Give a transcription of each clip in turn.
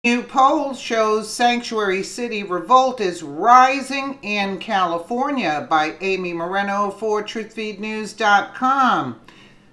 New poll shows sanctuary city revolt is rising in California by Amy Moreno for truthfeednews.com.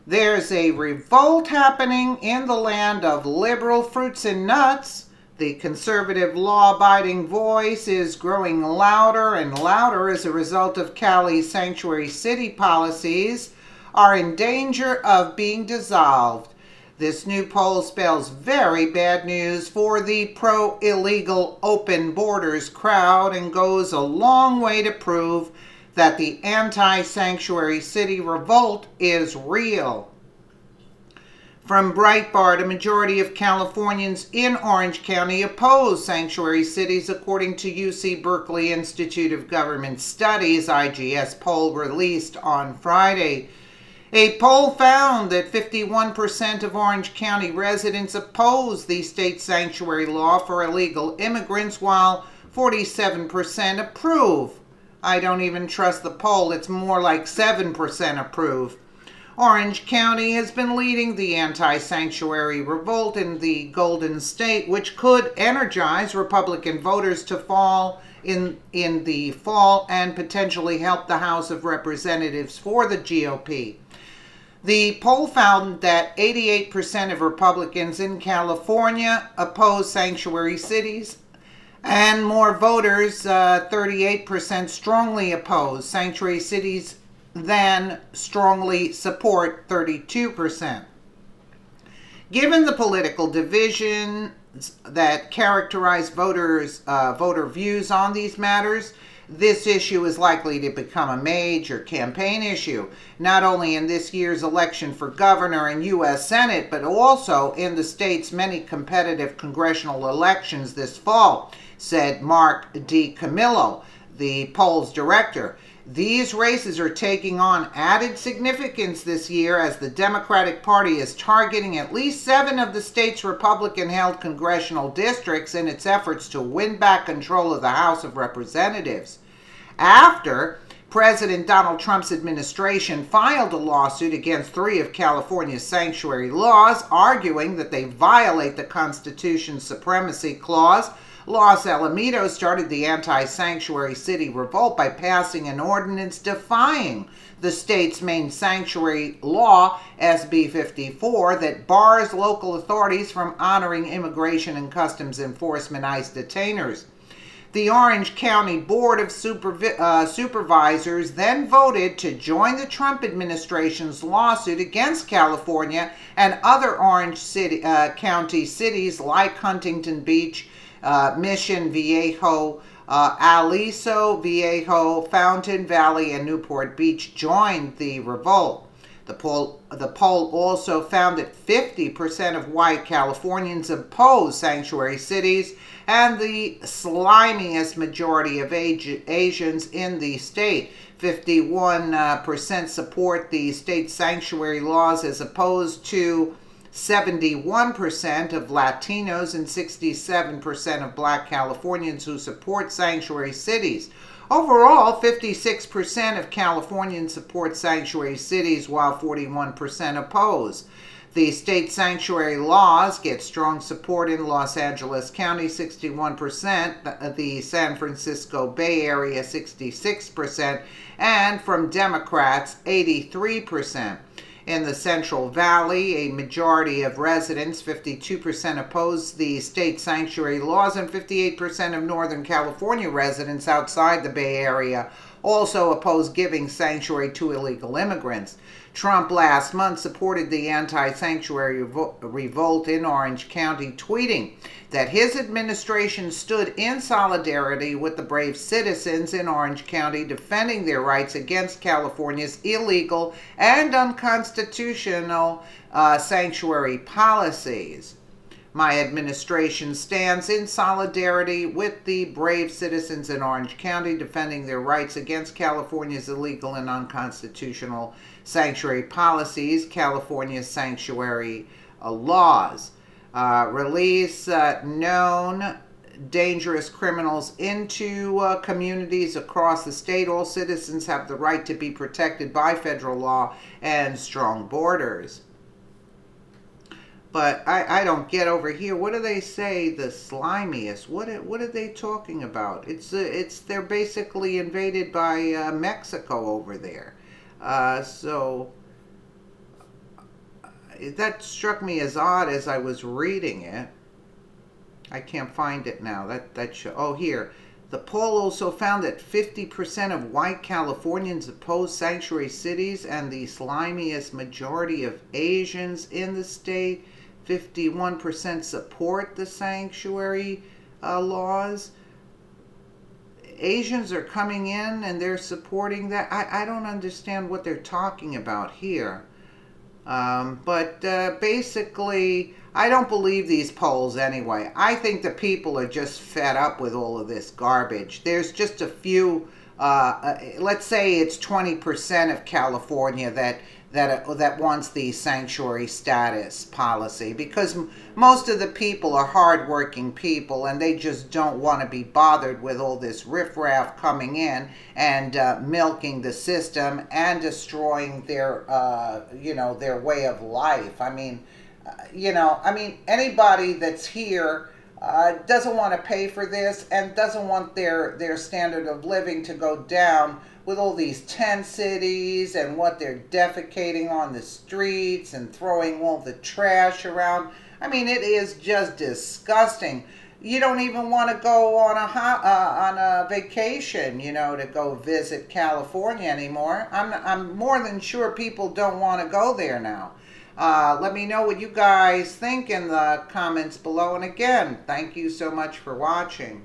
There's a revolt happening in the land of liberal fruits and nuts. The conservative law-abiding voice is growing louder and louder as a result of Cali's sanctuary city policies are in danger of being dissolved. This new poll spells very bad news for the pro-illegal open borders crowd and goes a long way to prove that the anti-sanctuary city revolt is real. From Breitbart, a majority of Californians in Orange County oppose sanctuary cities, according to UC Berkeley Institute of Government Studies IGS poll released on Friday. A poll found that 51% of Orange County residents oppose the state sanctuary law for illegal immigrants, while 47% approve. I don't even trust the poll. It's more like 7% approve. Orange County has been leading the anti-sanctuary revolt in the Golden State, which could energize Republican voters to fall in the fall and potentially help the House of Representatives for the GOP. The poll found that 88% of Republicans in California oppose sanctuary cities, and more voters, 38%, strongly oppose sanctuary cities than strongly support, 32%. Given the political divisions that characterize voter views on these matters, this issue is likely to become a major campaign issue, not only in this year's election for governor and U.S. Senate, but also in the state's many competitive congressional elections this fall, said Mark DiCamillo, the poll's director. These races are taking on added significance this year as the Democratic Party is targeting at least 7 of the state's Republican-held congressional districts in its efforts to win back control of the House of Representatives. After President Donald Trump's administration filed a lawsuit against 3 of California's sanctuary laws, arguing that they violate the Constitution's Supremacy Clause, Los Alamitos started the anti-sanctuary city revolt by passing an ordinance defying the state's main sanctuary law, SB 54, that bars local authorities from honoring Immigration and Customs Enforcement ICE detainers. The Orange County Board of Supervisors then voted to join the Trump administration's lawsuit against California and other Orange County cities like Huntington Beach, Mission Viejo, Aliso Viejo, Fountain Valley, and Newport Beach joined the revolt. The poll also found that 50% of white Californians oppose sanctuary cities, and the slimiest majority of Asians in the state. 51% support the state sanctuary laws as opposed to 71% of Latinos and 67% of Black Californians who support sanctuary cities. Overall, 56% of Californians support sanctuary cities, while 41% oppose. The state sanctuary laws get strong support in Los Angeles County, 61%, the San Francisco Bay Area, 66%, and from Democrats, 83%. In the Central Valley, a majority of residents, 52%, oppose the state sanctuary laws, and 58% of Northern California residents outside the Bay Area also oppose giving sanctuary to illegal immigrants. Trump last month supported the anti-sanctuary revolt in Orange County, tweeting that his administration stood in solidarity with the brave citizens in Orange County defending their rights against California's illegal and unconstitutional sanctuary policies. My administration stands in solidarity with the brave citizens in Orange County defending their rights against California's illegal and unconstitutional sanctuary policies, California's sanctuary laws. Release known dangerous criminals into communities across the state. All citizens have the right to be protected by federal law and strong borders. But I don't get over here. What do they say? The slimiest. What are they talking about? It's they're basically invaded by Mexico over there. So that struck me as odd as I was reading it. I can't find it now. Oh, here. The poll also found that 50% of white Californians oppose sanctuary cities, and the slimiest majority of Asians in the state. 51% support the sanctuary laws. Asians are coming in and they're supporting that. I don't understand what they're talking about here. But basically, I don't believe these polls anyway. I think the people are just fed up with all of this garbage. There's just a few, let's say it's 20% of California that wants the sanctuary status policy, because most of the people are hardworking people and they just don't want to be bothered with all this riffraff coming in and milking the system and destroying their their way of life. I mean, anybody that's here doesn't want to pay for this and doesn't want their standard of living to go down with all these tent cities and what they're defecating on the streets and throwing all the trash around. I mean, it is just disgusting. You don't even want to go on a vacation, to go visit California anymore. I'm more than sure people don't want to go there now. Let me know what you guys think in the comments below. And again, thank you so much for watching.